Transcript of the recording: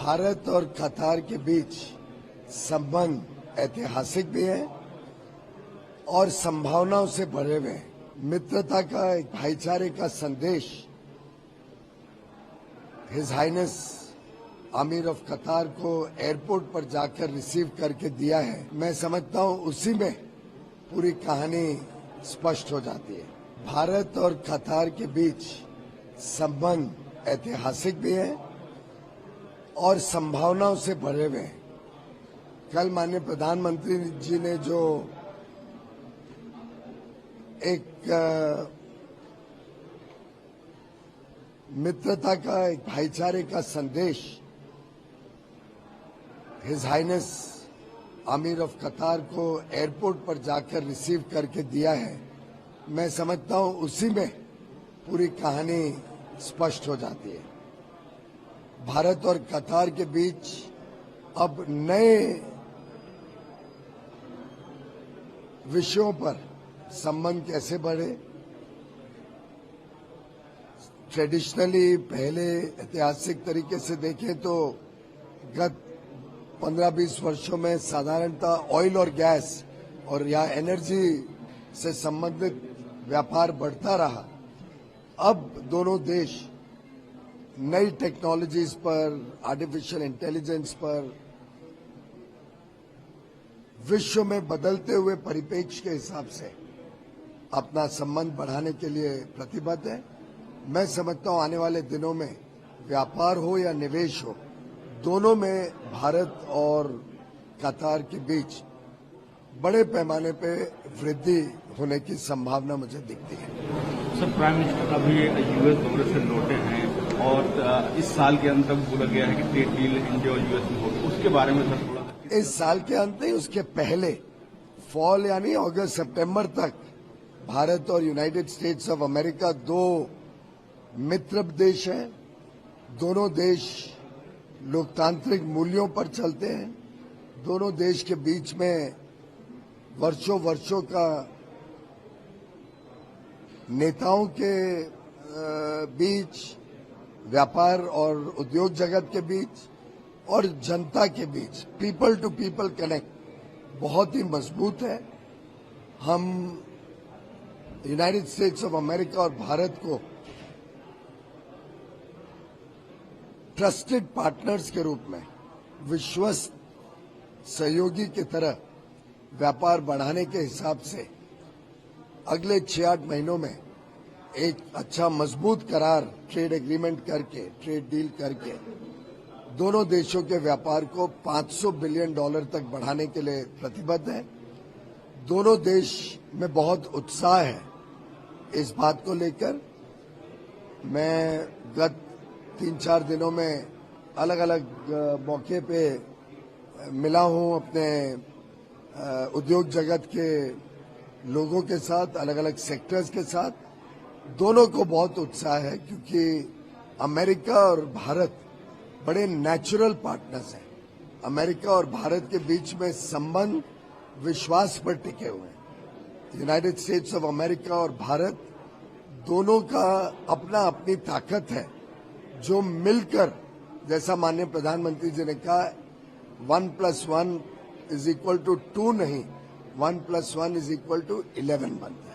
भारत और कतार के बीच संबंध ऐतिहासिक भी है और संभावनाओं से भरे हुए हैं। मित्रता का, एक भाईचारे का संदेश हिज हाइनेस आमिर ऑफ कतार को एयरपोर्ट पर जाकर रिसीव करके दिया है। मैं समझता हूं उसी में पूरी कहानी स्पष्ट हो जाती है। भारत और कतार के बीच संबंध ऐतिहासिक भी है और संभावनाओं से भरे हुए हैं। कल माननीय प्रधानमंत्री जी ने जो एक मित्रता का, एक भाईचारे का संदेश हिज हाइनेस आमिर ऑफ कतार को एयरपोर्ट पर जाकर रिसीव करके दिया है। मैं समझता हूं उसी में पूरी कहानी स्पष्ट हो जाती है। भारत और कतार के बीच अब नए विषयों पर संबंध कैसे बढ़े। ट्रेडिशनली पहले ऐतिहासिक तरीके से देखें तो गत 15-20 वर्षों में साधारणतः ऑयल और गैस और या एनर्जी से संबंधित व्यापार बढ़ता रहा। अब दोनों देश नई टेक्नोलॉजीज पर, आर्टिफिशियल इंटेलिजेंस पर, विश्व में बदलते हुए परिप्रेक्ष्य के हिसाब से अपना संबंध बढ़ाने के लिए प्रतिबद्ध है। मैं समझता हूं आने वाले दिनों में व्यापार हो या निवेश हो, दोनों में भारत और कतार के बीच बड़े पैमाने पे वृद्धि होने की संभावना मुझे दिखती है। सर, प्राइम मिनिस्टर अभी यूएस दौरे से लौटे हैं और इस साल के अंत तक बोला गया है कि ट्रेड डील इंडिया और यूएस में होगी, उसके बारे में सर थोड़ा। इस साल के अंत नहीं, उसके पहले फॉल यानी अगस्त सितंबर तक भारत और यूनाइटेड स्टेट्स ऑफ अमेरिका दो मित्र देश हैं। दोनों देश लोकतांत्रिक मूल्यों पर चलते हैं। दोनों देश के बीच में वर्षों का नेताओं के बीच, व्यापार और उद्योग जगत के बीच और जनता के बीच पीपल टू पीपल कनेक्ट बहुत ही मजबूत है। हम यूनाइटेड स्टेट्स ऑफ अमेरिका और भारत को ट्रस्टेड पार्टनर्स के रूप में, विश्वस्त सहयोगी की तरह व्यापार बढ़ाने के हिसाब से अगले 6-8 महीनों में एक अच्छा मजबूत करार, ट्रेड एग्रीमेंट करके, ट्रेड डील करके दोनों देशों के व्यापार को $500 बिलियन तक बढ़ाने के लिए प्रतिबद्ध है। दोनों देश में बहुत उत्साह है इस बात को लेकर। मैं गत 3-4 दिनों में अलग अलग मौके पे मिला हूं अपने उद्योग जगत के लोगों के साथ, अलग अलग सेक्टर्स के साथ। दोनों को बहुत उत्साह है क्योंकि अमेरिका और भारत बड़े नेचुरल पार्टनर्स हैं। अमेरिका और भारत के बीच में संबंध विश्वास पर टिके हुए हैं। यूनाइटेड स्टेट्स ऑफ अमेरिका और भारत दोनों का अपनी ताकत है जो मिलकर, जैसा माननीय प्रधानमंत्री जी ने कहा, 1+1 = 2 नहीं, 1+1 = 11 बनता है।